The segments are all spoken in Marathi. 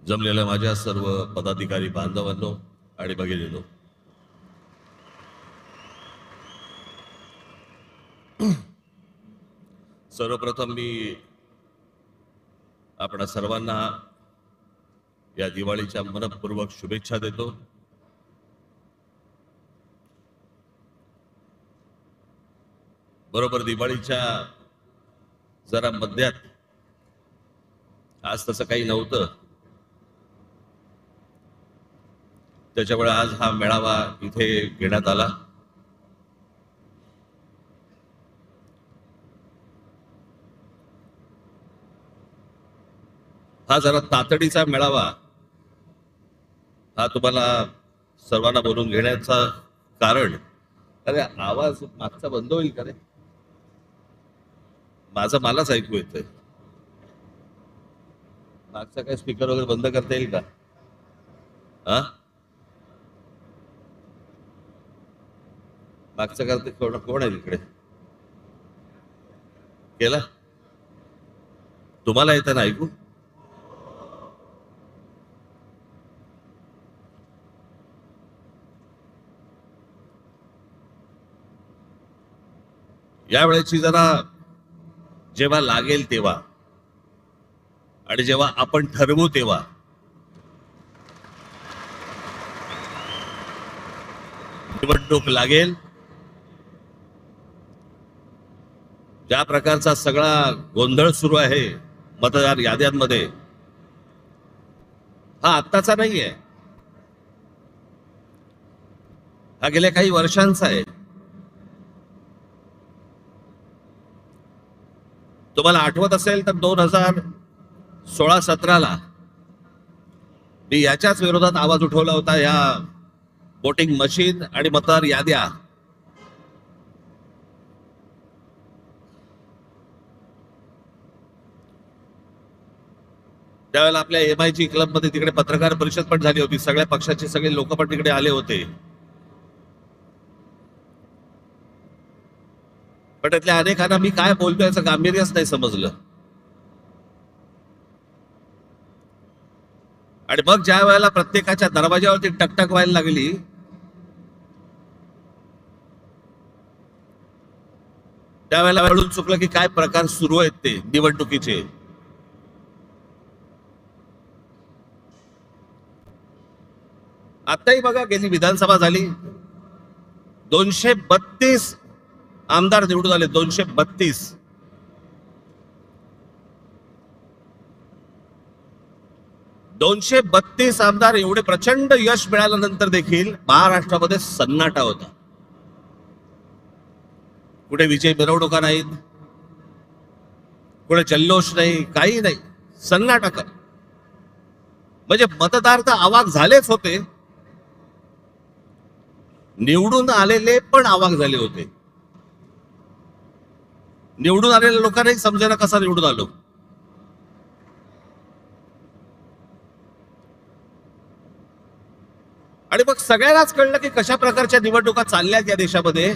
जमलेल्या माझ्या सर्व पदाधिकारी बांधवांनो आणि भगिनींनो, सर्वप्रथम मी आपणा सर्वांना या दिवाळीच्या मनपूर्वक शुभेच्छा देतो। बरोबर दिवाळीच्या जरा मध्यात, आज तसं काही नव्हतं, त्याच्यामुळे आज हा मेळावा इथे घेण्यात आला। हा जरा तातडीचा मेळावा, हा तुम्हाला सर्वांना बोलून घेण्याचा कारण, अरे आवाज मागचा बंद होईल का रे? माझं मलाच ऐकू येतंय। मागचा काय स्पीकर वगैरे बंद करता येईल का? हा, मागचा करते कोण आहे तिकडे? केला? तुम्हाला येतं ना ऐकू? यावेळेची जरा जेव्हा लागेल तेव्हा आणि जेव्हा आपण ठरवू तेव्हा निवडणूक लागेल, ज्या प्रकारचा सगळा गोंधळ सुरू आहे मतदार याद्यांमध्ये, हा आत्ताचा नाहीये, हा गेल्या काही वर्षांचा आहे। तुम्हाला आठवत असेल तर 2016-17ला मी याच्याच विरोधात आवाज उठवला होता, या वोटिंग मशीन आणि मतदार याद्या त्यावेळेला आपल्या MIG क्लबमध्ये तिकडे पत्रकार परिषद पण झाली होती, सगळ्या पक्षाचे सगळे लोक पण तिकडे आले होते, पण त्यातल्या अनेकांना मी काय बोलतोय याचं गांभीर्यच नाही समजलं। आणि मग ज्या वेळेला प्रत्येकाच्या दरवाजावरती टकटक व्हायला लागली, त्यावेळेला वेळून चुकलं की काय प्रकार सुरू आहेत ते निवडणुकीचे। आताही बघा, गेली विधानसभा झाली, 232 आमदार निवडून आले, 232। दोनशे 232 आमदार, एवढे प्रचंड यश मिळाल्यानंतर देखील महाराष्ट्रामध्ये सन्नाटा होता। कुठे विजय मिरवणुका नाहीत, कुठे जल्लोष नाही, काही नाही, सन्नाटा कर। म्हणजे मतदार तर अवाक झालेच होते, निवडून आलेले पण अवाक झाले होते। निवडून आलेल्या लोकांनाही समजेना कसा निवडून आलो। आणि मग सगळ्यांनाच कळलं की कशा प्रकारच्या निवडणुका चालल्यात या देशामध्ये,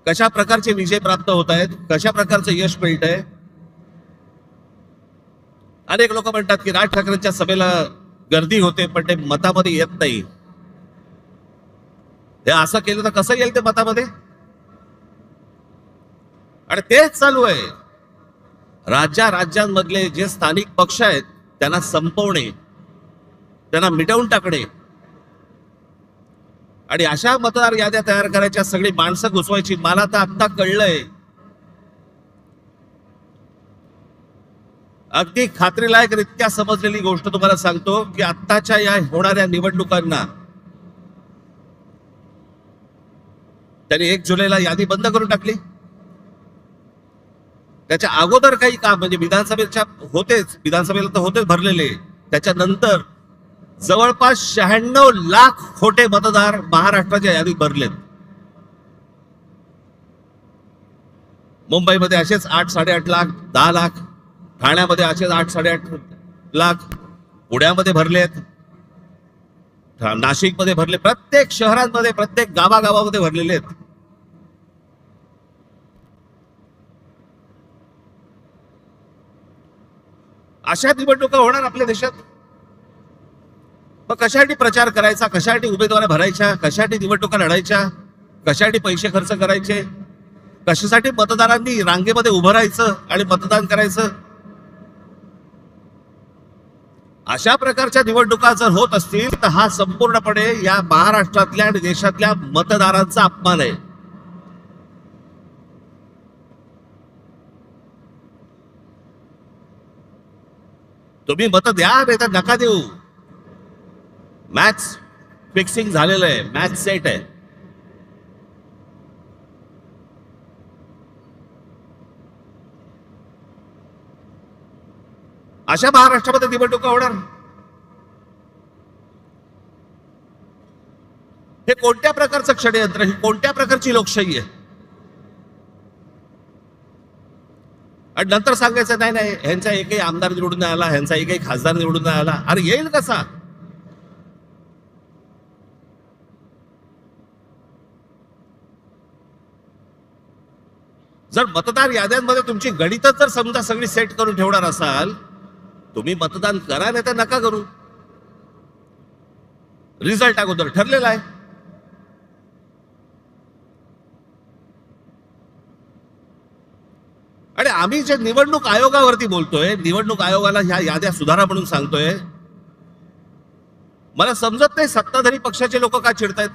कशा प्रकारचे विजय प्राप्त होत आहेत, कशा प्रकारचं यश मिळतंय। अनेक लोक म्हणतात की राज ठाकरेंच्या सभेला गर्दी होते पण ते मतामध्ये येत नाही, हे असं केलं तर कसं येईल ते मतामध्ये? आणि तेच चालू आहे, राज्यांमधले जे स्थानिक पक्ष आहेत त्यांना संपवणे, त्यांना मिटवून टाकणे आणि अशा मतदार याद्या तयार करायच्या, सगळी माणसं घुसवायची। मला तर आता कळलंय, अगदी खात्रीलायकरित्या समजलेली गोष्ट तुम्हाला सांगतो की आत्ताच्या या होणाऱ्या निवडणुकांना त्यांनी 1 जुलैला यादी बंद करून टाकली। त्याच्या अगोदर काही काम, म्हणजे विधानसभेच्या होतेच, विधानसभेला तर होतेच भरलेले, त्याच्यानंतर जवळपास 96 लाख खोटे मतदार महाराष्ट्राच्या यादीत भरलेत। मुंबईमध्ये असेच 8-8.5 लाख, 10 लाख, ठाण्यामध्ये असेच 8-8.5 लाख, पुण्यामध्ये भरलेत, नाशिकमध्ये भरले, प्रत्येक शहरांमध्ये, प्रत्येक गावागावामध्ये भरलेले आहेत। अशा निवडणुका होणार आपल्या देशात. मग कशासाठी प्रचार करायचा, कशासाठी उमेदवार भरायच्या, कशासाठी निवडणुका लढायच्या, कशासाठी पैसे खर्च करायचे, कशासाठी मतदारांनी रांगेमध्ये उभं राहायचं आणि मतदान करायचं. अशा प्रकारच्या निवडणुका जर होत असतील तर हा संपूर्णपणे या महाराष्ट्रातल्या आणि देशातल्या मतदारांचा अपमान आहे. तुम्ही मत द्या नाही तर नका देऊ. मॅच फिक्सिंग झालेलं आहे, मॅच सेट आहे. अशा महाराष्ट्रामध्ये निवडणुका होणार. हे कोणत्या प्रकारचं षडयंत्र, ही कोणत्या प्रकारची लोकशाही आहे. आणि नंतर सांगायचं नाही नाही ह्यांचा एकही आमदार निवडून नाही आला, ह्यांचा एकही खासदार निवडून नाही आला. अरे येईल कसा. जर मतदार याद्यांमध्ये तुमची गणितच जर समजा सगळी सेट करून ठेवणार असाल, तुम्ही मतदान करा नाही तर नका करू. रिझल्ट अगोदर ठरलेला आहे. आणि आम्ही जे निवडणूक आयोगावरती बोलतोय, निवडणूक आयोगाला ह्या याद्या सुधारा म्हणून सांगतोय, मला समजत नाही सत्ताधारी पक्षाचे लोक का चिडतायत.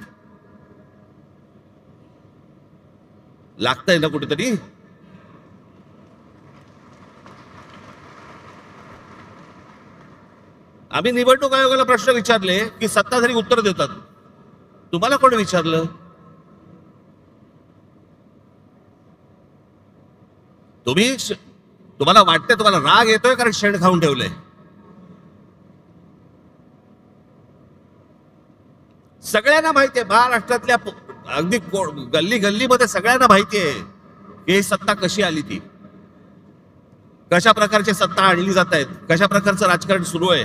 लागतंय ना कुठेतरी. आम्ही निवडणूक आयोगाला प्रश्न विचारले की सत्ताधारी उत्तर देतात. तुम्हाला कोण विचारलं. तुम्हाला वाटतंय, तुम्हाला राग येतोय कारण शेण खाऊन ठेवलंय. सगळ्यांना माहिती आहे, महाराष्ट्रातल्या अगदी गल्ली गल्लीमध्ये सगळ्यांना माहिती आहे की ही सत्ता कशी आली, ती कशा प्रकारची सत्ता आणली जात आहेत, कशा प्रकारचं राजकारण सुरू आहे.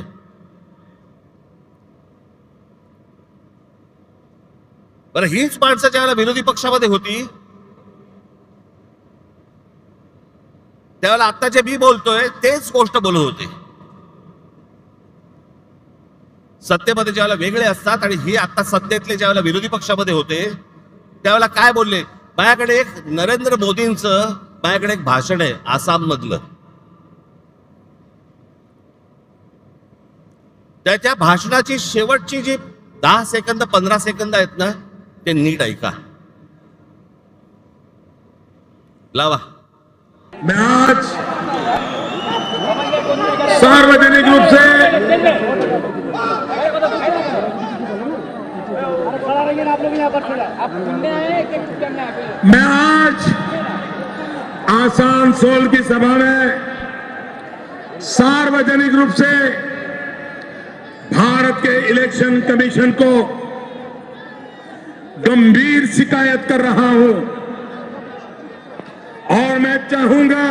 बरं, हीच माणसं ज्यावेळेला विरोधी पक्षामध्ये होती त्यावेळेला आता जे मी बोलतोय तेच गोष्ट बोलत होते. सत्तेमध्ये ज्यावेळेला वेगळे असतात आणि ही आता सत्तेतले ज्यावेळेला विरोधी पक्षामध्ये होते त्यावेळेला काय बोलले. माझ्याकडे एक नरेंद्र मोदींचं माझ्याकडे एक भाषण आहे आसाम मधलं. त्याच्या भाषणाची शेवटची जी 10 सेकंद 15 सेकंद आहेत ना, ते नीट ऐका. लावा. मैं आज सार्वजनिक रूप से मैं आज आसनसोल की सभा में सार्वजनिक रूप से भारत के इलेक्शन कमीशन को गंभीर शिकायत कर रहा हूं. और मैं चाहूंगा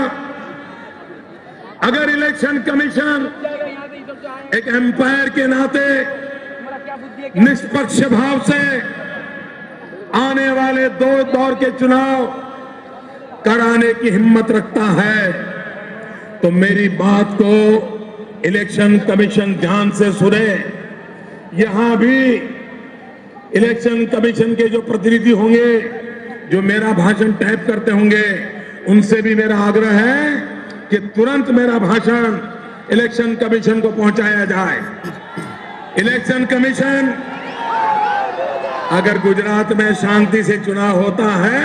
अगर इलेक्शन कमीशन एक एम्पायर के नाते निष्पक्ष भाव से आने वाले 2 दौर के चुनाव कराने की हिम्मत रखता है तो मेरी बात को इलेक्शन कमीशन ध्यान से सुने. यहां भी इलेक्शन कमीशन के जो प्रतिनिधि होंगे, जो मेरा भाषण टाइप करते होंगे, उनसे भी मेरा आग्रह है कि तुरंत मेरा भाषण इलेक्शन कमीशन को पहुंचाया जाए. इलेक्शन कमीशन अगर गुजरात में शांति से चुनाव होता है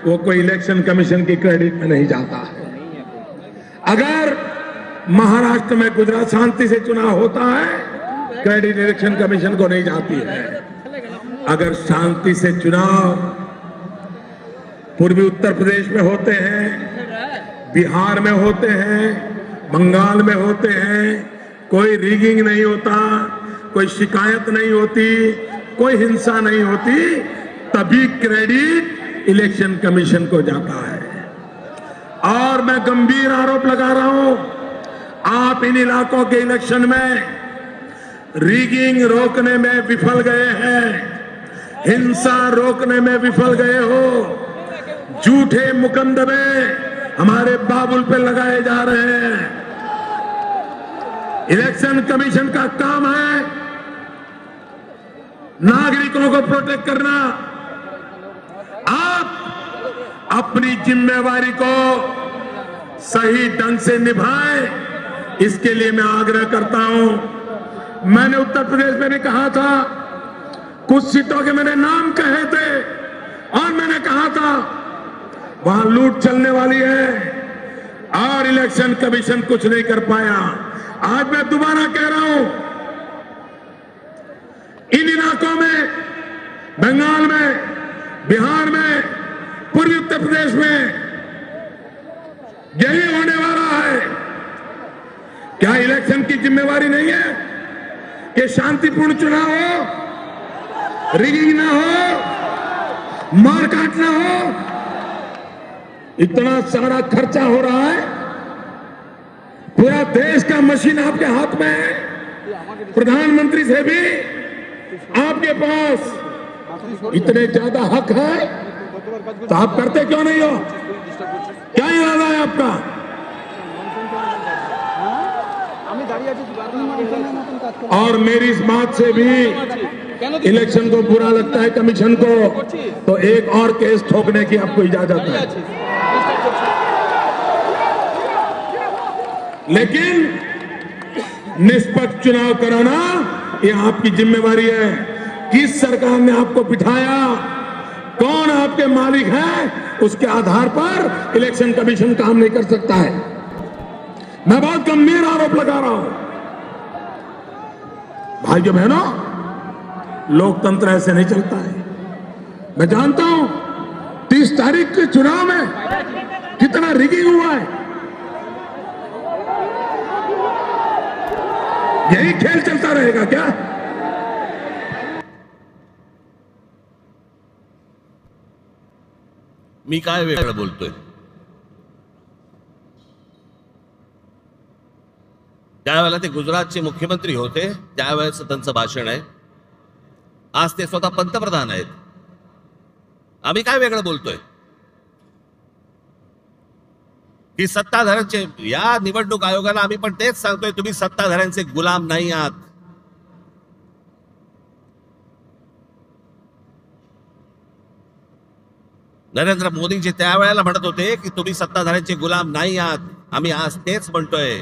वो कोई इलेक्शन कमीशन की क्रेडिट में नहीं जाता है. अगर महाराष्ट्र में गुजरात शांति से चुनाव होता है क्रेडिट इलेक्शन कमीशन को नहीं जाती है. अगर शांति से चुनाव पूर्वी उत्तर प्रदेश में होते हैं, बिहार में होते हैं, बंगाल में होते हैं, कोई रिगिंग नहीं होता, कोई शिकायत नहीं होती, कोई हिंसा नहीं होती, तभी क्रेडिट इलेक्शन कमीशन को जाता है. और मैं गंभीर आरोप लगा रहा हूं, आप इन इलाकों के इलेक्शन में रिगिंग रोकने में विफल गए हैं, हिंसा रोकने में विफल गए हो. झूठे मुकदमे हमारे बाबुल पे लगाए जा रहे हैं. इलेक्शन कमीशन का काम है नागरिकों को प्रोटेक्ट करना। आप अपनी जिम्मेवारी को सही ढंग से निभाएं, इसके लिए मैं आग्रह करता हूं। मैंने उत्तर प्रदेश में भी कहा था, कुछ सीटों के मैंने नाम कहे थे और मैंने कहा था वहां लूट चलने वाली है और इलेक्शन कमीशन कुछ नहीं कर पाया। आज मैं दोबारा कह रहा हूं, इन इलाकों में, बंगाल में, बिहार में, पूर्वी उत्तर प्रदेश में यही होने वाला है। क्या इलेक्शन की जिम्मेवारी नहीं है कि शांतिपूर्ण चुनाव हो, रिगिंग ना हो, मारकाट ना हो? इतना सारा खर्चा हो रहा है, पूरा देश का मशीन आपके हाथ में है, प्रधानमंत्री से भी आपके पास इतने ज्यादा हक है, तो आप करते क्यों नहीं हो? क्या इरादा है आपका? और मेरी इस बात से भी इलेक्शन को बुरा लगता है कमीशन को, तो एक और केस ठोकने की आपको इजाजत है। लेकिन निष्पक्ष चुनाव कराना ये आपकी जिम्मेवारी है। किस सरकार ने आपको बिठाया, कौन आपके मालिक है, उसके आधार पर इलेक्शन कमीशन काम नहीं कर सकता है। मैं बहुत गंभीर आरोप लगा रहा हूं। भाइयों बहनों, लोकतंत्र ऐसे नहीं चलता है। मैं जानता हूं 30 तारीख के चुनाव में कितना रिगिंग हुआ है। यही खेल चलता रहेगा क्या? मी काय वेगळं बोलतोय? त्यावेळेला ते गुजरातचे मुख्यमंत्री होते, त्यावेळेचं त्यांचं भाषण आहे. आज ते स्वतः पंतप्रधान आहेत. आम्ही काय वेगळं बोलतोय? की सत्ताधाऱ्यांचे, या निवडणूक आयोगाला आम्ही पण तेच सांगतोय, तुम्ही सत्ताधाऱ्यांचे गुलाम नाही आहात. नरेंद्र मोदीजी त्यावेळेला म्हणत होते की तुम्ही सत्ताधाऱ्यांचे गुलाम नाही आहात. आम्ही आज तेच म्हणतोय.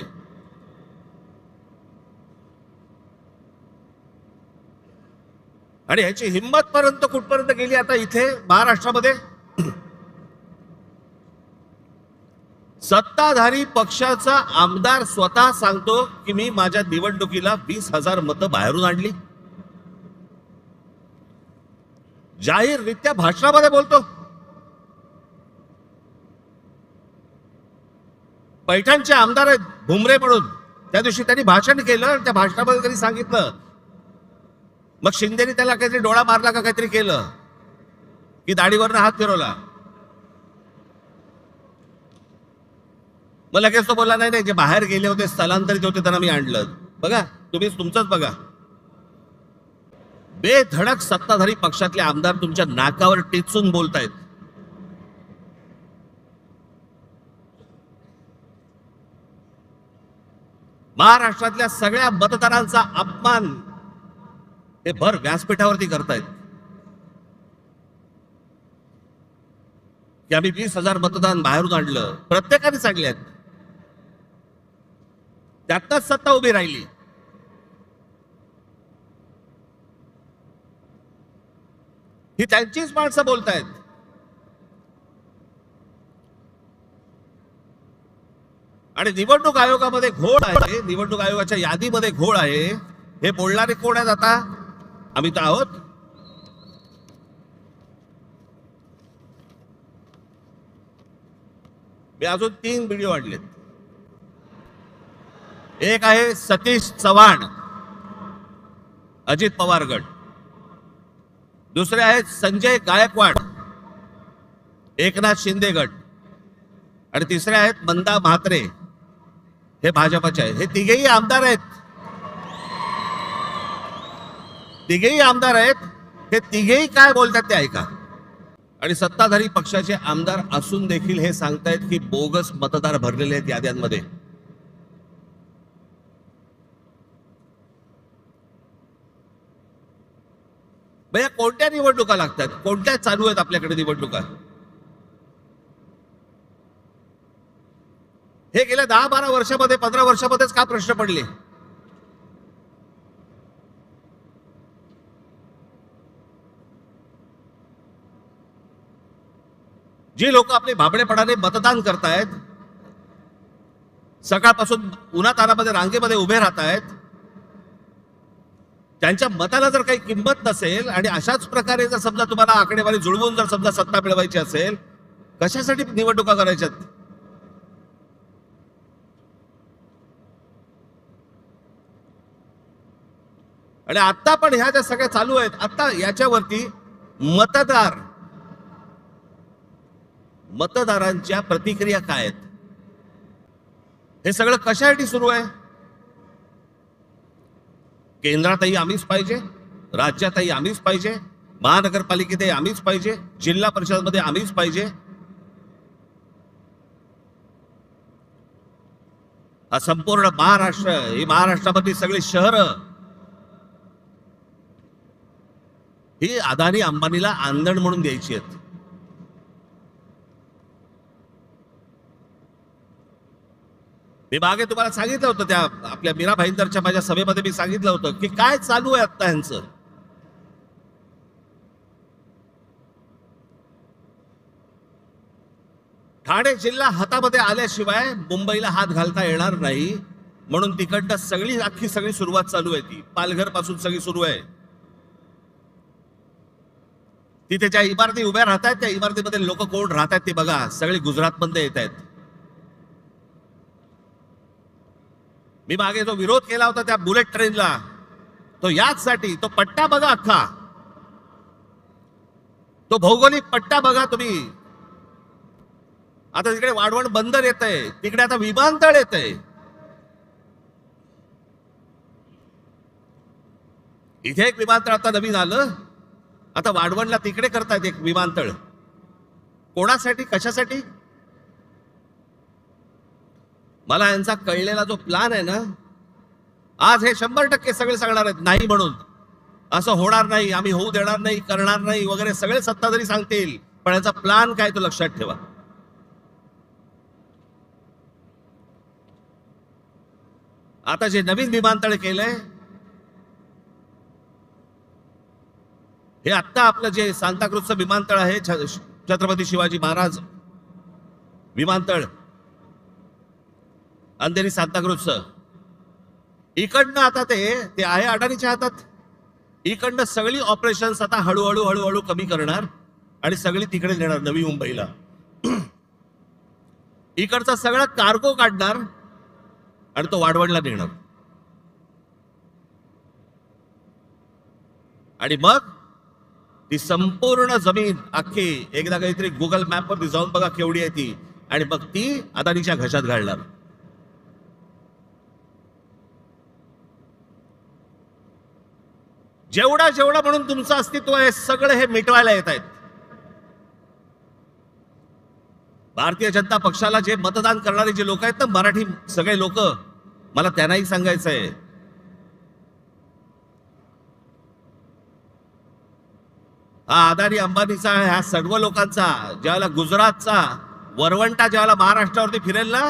आणि याची हिंमत पर्यंत कुठपर्यंत गेली आता इथे महाराष्ट्रामध्ये? सत्ताधारी पक्षाचा आमदार स्वतः सांगतो की मी माझ्या निवडणुकीला 20,000 मतं बाहेरून आणली. जाहीररित्या भाषणामध्ये बोलतो. पैठणचे आमदार आहेत भुमरे म्हणून, त्या दिवशी त्यांनी भाषण केलं, त्या भाषणामध्ये त्यांनी सांगितलं. मग शिंदेनी त्याला काहीतरी डोळा मारला का काहीतरी केलं की दाढीवरनं हात फिरवला. मग लगेच तो बोलला नाही नाही, जे बाहेर गेले होते, स्थलांतरित होते, त्यांना मी आणलं. बघा, तुम्ही तुमचंच बघा. बेधडक सत्ताधारी पक्षातले आमदार तुमच्या नाकावर टिचून बोलतायत. महाराष्ट्रातल्या सगळ्या मतदारांचा अपमान हे भर व्यासपीठावरती करतायत की आम्ही 20,000 मतदान बाहेरून आणलं. प्रत्येकाने सांगल्यात, त्यातच सत्ता उभी राहिली. ही त्यांचीच माणसं बोलतायत. आणि निवडणूक आयोगामध्ये घोळ आहे, निवडणूक आयोगाच्या यादीमध्ये घोळ आहे. हे बोलणारे कोण आहेत आता? आम्ही तर आहोत. मी अजून 3 व्हिडिओ आणलेत. एक आहे सतीश चव्हाण, अजित पवार गट. दुसरे आहेत संजय गायकवाड, एकनाथ शिंदे गट. आणि तिसरे आहेत मंदा म्हात्रे, हे भाजपचे आहेत. हे तिघेही आमदार आहेत. तिघेही आमदार आहेत. हे तिघेही काय बोलतात ते ऐका. आणि सत्ताधारी पक्षाचे आमदार असून देखील हे सांगतायत की बोगस मतदार भरलेले आहेत याद्यांमध्ये. भैया कोणत्या निवडणुका लागतात, कोणत्या चालू आहेत आपल्याकडे निवडणुका? हे गेल्या 10-12 वर्षामध्ये 15 वर्षामध्येच का प्रश्न पडले? जी लोक आपले भाबडेपणाने मतदान करतायत, सकाळपासून उन्हातानामध्ये रांगेमध्ये उभे राहत आहेत, त्यांच्या मताला जर काही किंमत नसेल आणि अशाच प्रकारे जर समजा तुम्हाला आकडेवारी जुळवून जर समजा सत्ता मिळवायची असेल, कशासाठी निवडणुका करायच्यात? आणि आता पण ह्या ज्या सगळ्या चालू आहेत, आता याच्यावरती मतदारांच्या प्रतिक्रिया काय आहेत? हे सगळं कशासाठी सुरू आहे? केंद्रातही आम्हीच पाहिजे, राज्यातही आम्हीच पाहिजे, महानगरपालिकेतही आम्हीच पाहिजे, जिल्हा परिषदमध्ये आम्हीच पाहिजे. हा संपूर्ण महाराष्ट्र, ही महाराष्ट्रामधली सगळी शहरं ही अदानी अंबानीला आंदण म्हणून द्यायची आहेत. मी मागे तुम्हाला सांगितलं होतं, त्या आपल्या मीरा भाईंदरच्या माझ्या सभेमध्ये मी सांगितलं होतं की काय चालू आहे आता यांचं. ठाणे जिल्हा हातामध्ये आल्याशिवाय मुंबईला हात घालता येणार नाही, म्हणून तिकडनं सगळी सुरुवात चालू आहे. ती पालघर पासून सगळी सुरू आहे. तिथे ज्या इमारती उभ्या राहत आहेत, त्या इमारतीमध्ये लोक कोण राहत आहेत ते बघा, सगळे गुजरात मध्ये येत आहेत. मी मागे जो विरोध केला होता त्या बुलेट ट्रेनला, तो याचसाठी, तो पट्टा बघा अख्खा, तो भौगोलिक पट्टा बघा तुम्ही. आता तिकडे वाढवण बंदर येत आहे, तिकडे आता विमानतळ येत आहे. इथे एक विमानतळ आता नवीन आलं, आता वाढवणला तिकडे करतायत एक विमानतळ. कोणासाठी, कशासाठी? मला यांचा कळलेला जो प्लान आहे ना, आज हे 100% सगळे सांगणार आहेत नाही म्हणून, असं होणार नाही, आम्ही होऊ देणार नाही, करणार नाही वगैरे सगळे सत्ताधारी सांगतील, पण याचा प्लान काय तो लक्षात ठेवा. आता जे नवीन विमानतळ केलंय, हे आत्ता आपलं जे सांताक्रूजचं विमानतळ आहे, छत्रपती शिवाजी महाराज विमानतळ, अंधेरी सांताक्रूजचं, इकडनं आता ते आहे अडाणीच्या हातात. इकडनं सगळी ऑपरेशन्स आता हळूहळू कमी करणार आणि सगळी तिकडे नेणार नवी मुंबईला. इकडचा सगळा कार्गो काढणार आणि तो वाढवणला नेणार. आणि मग ती संपूर्ण जमीन अख्खी एकदा काहीतरी गुगल मॅप वरती जाऊन बघा केवढी आहे ती, आणि मग ती अदानीच्या घशात घालणार. जेवढा म्हणून तुमचं अस्तित्व आहे, सगळं हे मिटवायला येत आहेत. भारतीय जनता पक्षाला जे मतदान करणारे जे लोक आहेत ना, मराठी सगळे लोक, मला त्यांनाही सांगायचं आहे, हा अदानी अंबानीचा, ह्या सर्व लोकांचा ज्यावेळेला गुजरातचा वरवंटा ज्यावेळेला महाराष्ट्रावरती फिरेल ना,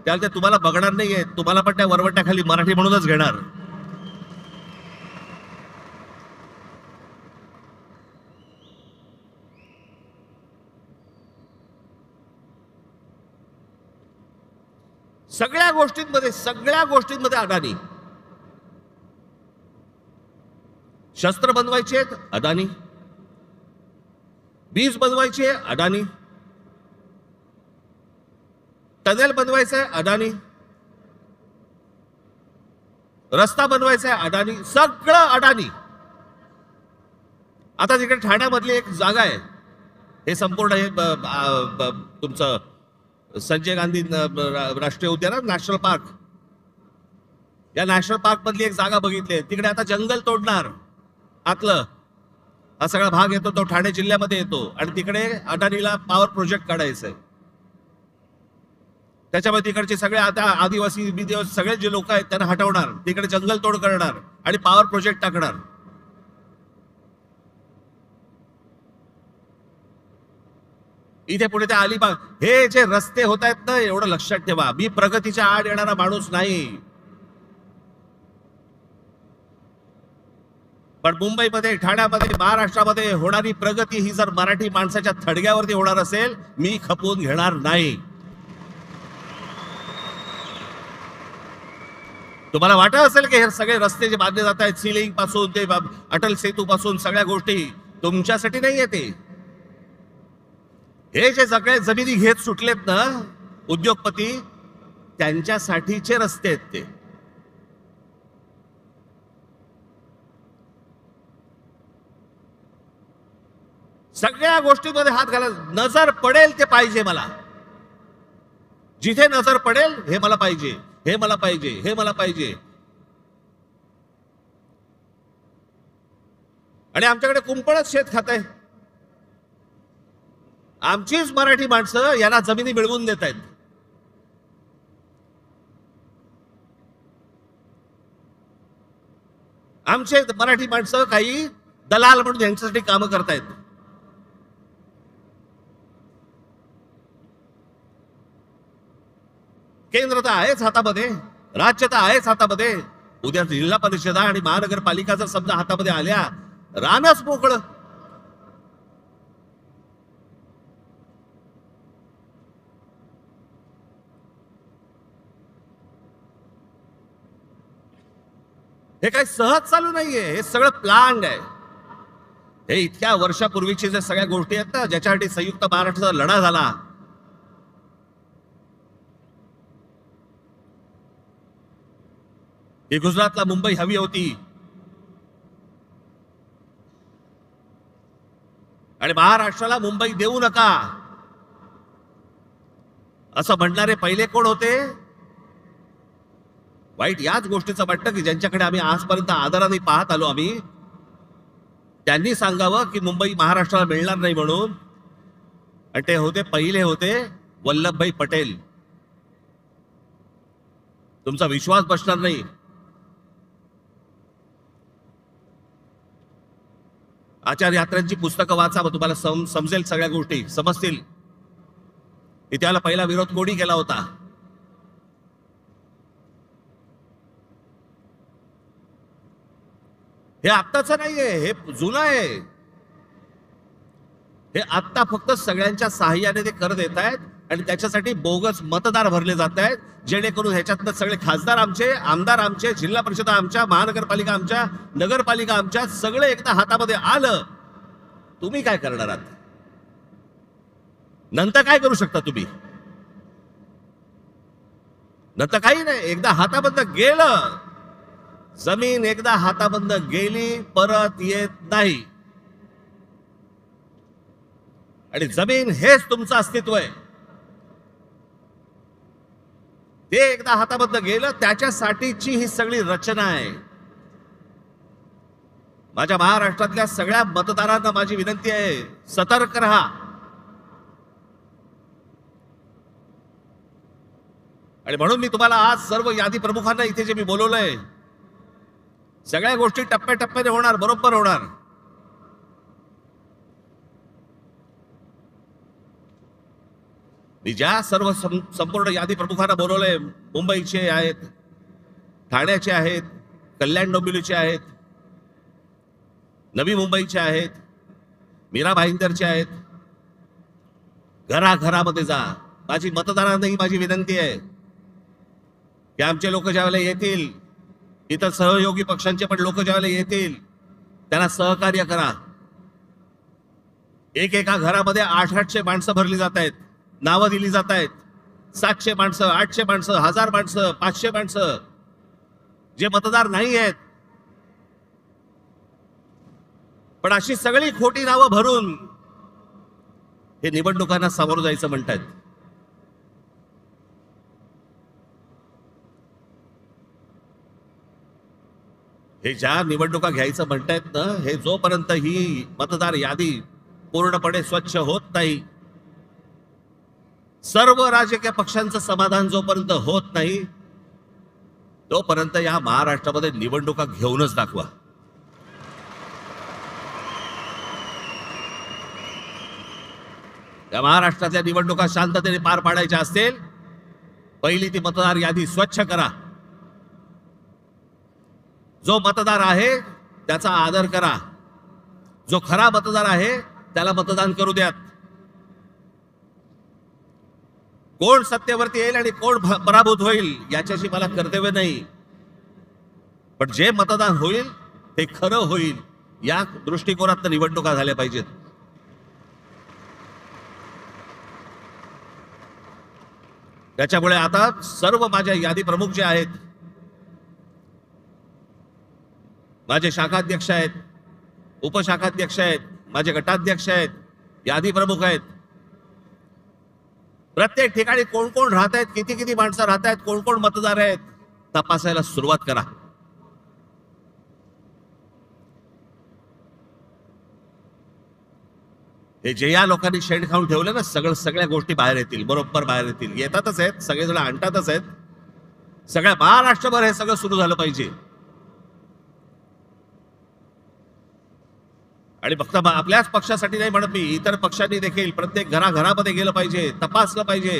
त्यावेळेला ते तुम्हाला बघणार नाहीये, तुम्हाला पण त्या वरवंट्याखाली मराठी म्हणूनच घेणार. सगळ्या गोष्टींमध्ये अदानी. शस्त्र बनवायचे आहेत अदानी, वीज बनवायची आहे अदानी, टनेल बनवायचं आहे अदानी, रस्ता बनवायचा आहे अदानी, सगळं अदानी. आता तिकडे ठाण्यामधली एक जागा आहे, हे संपूर्ण हे तुमचं संजय गांधी राष्ट्रीय उद्यान, नॅशनल पार्क, या नॅशनल पार्क मधली एक जागा बघितली. तिकडे आता जंगल तोडणार आतलं, हा सगळा भाग येतो तो ठाणे जिल्ह्यामध्ये येतो, आणि तिकडे अदानीला पॉवर प्रोजेक्ट काढायचं आहे. त्याच्यामध्ये तिकडचे सगळे आता आदिवासी सगळे जे लोक आहेत त्यांना हटवणार, तिकडे जंगल तोड करणार आणि पॉवर प्रोजेक्ट टाकणार. इथे पुढे ते अलिबाग, हे जे रस्ते होत आहेत ना, एवढं लक्षात ठेवा, मी प्रगतीच्या आड येणारा माणूस नाही, पण मुंबईमध्ये, ठाण्यामध्ये, महाराष्ट्रामध्ये होणारी प्रगती ही जर मराठी माणसाच्या थडग्यावरती होणार असेल, मी खपवून घेणार नाही. तुम्हाला वाटत असेल की हे सगळे रस्ते जे बांधले जात आहेत, सिलिंग पासून ते अटल सेतू पासून सगळ्या गोष्टी तुमच्यासाठी नाही येते. हे जे सगळे जमिनी घेत सुटलेत ना उद्योगपती, त्यांच्यासाठीचे रस्ते आहेत ते. सगळ्या गोष्टींमध्ये हात घाला. नजर पडेल ते पाहिजे मला, जिथे नजर पडेल हे मला पाहिजे, हे मला पाहिजे, हे मला पाहिजे. आणि आमच्याकडे कुंपणच शेत खात आहे. आमचीच मराठी माणसं यांना जमिनी मिळवून देत आहेत. आमचे मराठी माणसं काही दलाल म्हणून यांच्यासाठी कामं करतायत. केंद्र तर आहेच हातामध्ये, राज्य तर आहेच हातामध्ये. उद्या जिल्हा परिषदा आणि महानगरपालिका जर समजा हातामध्ये आल्या, रानच मोकळं. हे काही सहज चालू नाहीये, हे सगळं प्लॅन आहे. हे इतक्या वर्षापूर्वीची जे सगळ्या गोष्टी आहेत ना, ज्याच्यासाठी संयुक्त महाराष्ट्राचा लढा झाला, ही गुजरातला मुंबई हवी होती आणि महाराष्ट्राला मुंबई देऊ नका असं म्हणणारे पहिले कोण होते? वाईट याच गोष्टीचं वाटतं की ज्यांच्याकडे आम्ही आजपर्यंत आदराने पाहत आलो आम्ही, त्यांनी सांगावं की मुंबई महाराष्ट्राला मिळणार नाही म्हणून. आणि ते होते, पहिले होते वल्लभभाई पटेल. तुमचा विश्वास बसणार नाही. आचार्य यात्रांची पुस्तकं वाचा, मग तुम्हाला समजेल, सगळ्या गोष्टी समजतील. त्याला पहिला विरोध कोणी केला होता? हे आत्ताच नाहीये, हे जुनं आहे. हे आत्ता फक्त सगळ्यांच्या साहाय्याने ते करत येत आहेत आणि त्याच्यासाठी बोगस मतदार भरले जात आहेत, जेणेकरून ह्याच्यातनं सगळे खासदार आमचे, आमदार आमचे, जिल्हा परिषद आमच्या, महानगरपालिका आमच्या, नगरपालिका आमच्या, सगळे एकदा हातामध्ये आलं. तुम्ही काय करणार आहात? नंतर काय करू शकता तुम्ही? नंतर काही नाही. एकदा हाताबंद गेलं, जमीन एकदा हाताबंद गेली, परत येत नाही. आणि जमीन हेच तुमचं अस्तित्व आहे. ते एकदा हाताबंद गेलं, त्याच्यासाठीची ही सगळी रचना आहे. माझ्या महाराष्ट्रातल्या सगळ्या मतदारांना माझी विनंती आहे, सतर्क रहा. आणि म्हणून मी तुम्हाला आज सर्व यादी प्रमुखांना इथे जे मी बोलवलंय, सगळ्या गोष्टी टप्प्याटप्प्याने होणार, बरोबर होणार. मी ज्या सर्व संपूर्ण यादी प्रमुखांना बोलवलंय, मुंबईचे आहेत, ठाण्याचे आहेत, कल्याण डोंबिवलीचे आहेत, नवी मुंबईचे आहेत, मीरा भाईंदरचे आहेत. घराघरामध्ये जा. माझी मतदारांनाही माझी विनंती आहे की आमचे लोक ज्यावेळेला येतील, इतर सहयोगी पक्षांचे पण लोक ज्यावेळेला येतील, त्यांना सहकार्य करा. एका घरामध्ये 800 माणसं भरली जात आहेत, नावं दिली जात आहेत. 700 माणसं, 800 माणसं, 1000 माणसं, 500 माणसं, जे मतदार नाही आहेत. पण अशी सगळी खोटी नावं भरून हे निवडणुकांना सामोरं जायचं म्हणतात. हे ज्या निवडणुका घ्यायचं म्हणतायत ना, हे जोपर्यंत ही मतदार यादी पूर्णपणे स्वच्छ होत नाही, सर्व राजकीय पक्षांचं समाधान जोपर्यंत होत नाही, तोपर्यंत या महाराष्ट्रामध्ये निवडणुका घेऊनच दाखवा. या महाराष्ट्रातल्या निवडणुका शांततेने पार पाडायच्या असतील, पहिली ती मतदार यादी स्वच्छ करा. जो मतदार आहे त्याचा आदर करा. जो खरा मतदार आहे त्याला मतदान करू द्यात. कोण सत्तेवरती येईल आणि कोण पराभूत होईल याच्याशी मला कर्तव्य नाही, पण जे मतदान होईल ते खरं होईल या दृष्टिकोनात निवडणुका झाल्या पाहिजेत. त्याच्यामुळे आता सर्व माझ्या यादी प्रमुख जे आहेत, माझे शाखाध्यक्ष आहेत, उपशाखाध्यक्ष आहेत, माझे गटाध्यक्ष आहेत, यादी प्रमुख आहेत, प्रत्येक ठिकाणी कोण कोण राहत आहेत, किती किती माणसं राहत आहेत, कोण कोण मतदार आहेत तपासायला सुरुवात करा. हे जे या लोकांनी शेड खाऊन ठेवलं ना, सगळ्या गोष्टी बाहेर येतील, बरोबर बाहेर येतील. येतातच आहेत, सगळेजण आणतातच आहेत. सगळ्या महाराष्ट्रभर हे सगळं सुरू झालं पाहिजे. आणि फक्त आपल्याच पक्षासाठी नाही म्हणत मी, इतर पक्षांनी देखील प्रत्येक घराघरामध्ये गेलं पाहिजे, तपासलं पाहिजे.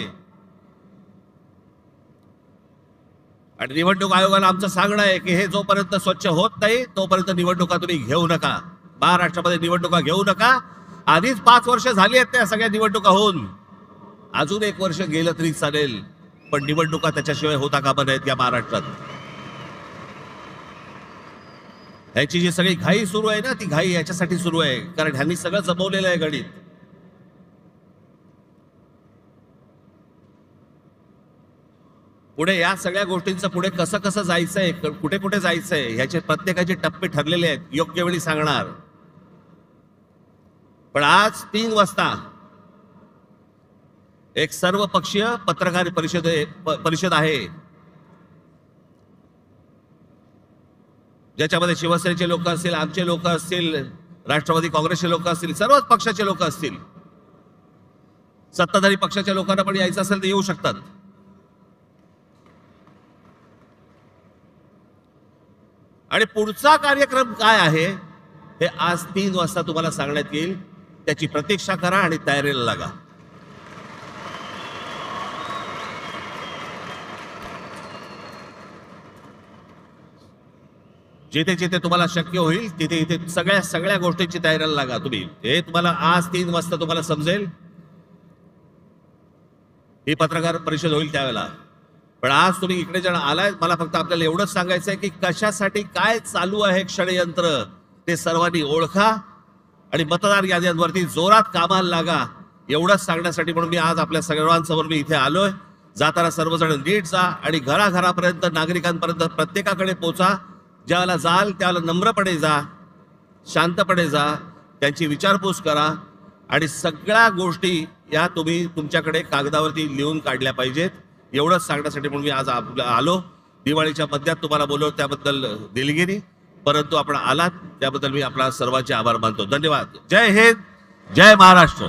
आणि निवडणूक आयोगाला आमचं सांगणं आहे की हे जोपर्यंत स्वच्छ होत नाही तोपर्यंत निवडणुका तुम्ही घेऊ नका. महाराष्ट्रामध्ये निवडणुका घेऊ नका. आधीच 5 वर्ष झाली आहेत त्या सगळ्या निवडणुका होऊन. अजून 1 वर्ष गेलं तरी चालेल, पण निवडणुका त्याच्याशिवाय होता कामा नयेत या महाराष्ट्रात. ह्याची जी सगळी घाई सुरू आहे ना, ती घाई याच्यासाठी सुरू आहे कारण ह्यांनी सगळं जमवलेलं आहे गणित. पुढे या सगळ्या गोष्टींचं पुढे कसं कसं जायचंय, कुठे कुठे जायचंय ह्याचे प्रत्येकाचे टप्पे ठरलेले आहेत. योग्य वेळी सांगणार. पण आज 3 वाजता एक सर्वपक्षीय पत्रकार परिषद आहे, ज्याच्यामध्ये शिवसेनेचे लोक असतील, आमचे लोक असतील, राष्ट्रवादी काँग्रेसचे लोक असतील, सर्वच पक्षाचे लोक असतील. सत्ताधारी पक्षाच्या लोकांना पण यायचं असेल तर येऊ शकतात. आणि पुढचा कार्यक्रम काय आहे हे आज 3 वाजता तुम्हाला सांगण्यात येईल. त्याची प्रतीक्षा करा आणि तयारीला लागा. जिथे जिथे तुम्हाला शक्य होईल तिथे इथे सगळ्या गोष्टींची तयारीला लागा तुम्ही. हे तुम्हाला आज 3 वाजता तुम्हाला समजेल. ही पत्रकार परिषद होईल त्यावेळेला. पण आज तुम्ही इकडे जण आलाय, मला फक्त आपल्याला एवढंच सांगायचं आहे की कशासाठी काय चालू आहे षडयंत्र ते सर्वांनी ओळखा आणि मतदार याद्यांवरती जोरात कामाला लागा. एवढंच सांगण्यासाठी म्हणून मी आज आपल्या सर्वांसमोर मी इथे आलोय. जाताना सर्वजण नीट जा आणि घराघरापर्यंत, नागरिकांपर्यंत प्रत्येकाकडे पोचा. ज्याला जाल त्याला नम्रपणे जा, शांतपणे जा, त्यांची विचारपूस करा आणि सगळ्या गोष्टी या तुम्ही तुमच्याकडे कागदावरती लिहून काढल्या पाहिजेत. एवढंच सांगण्यासाठी म्हणून मी आज आलो. दिवाळीच्या मध्यात तुम्हाला बोलवलं त्याबद्दल दिलगिरी, परंतु आपण आलात त्याबद्दल मी आपला सर्वांचे आभार मानतो. धन्यवाद. जय हिंद, जय महाराष्ट्र.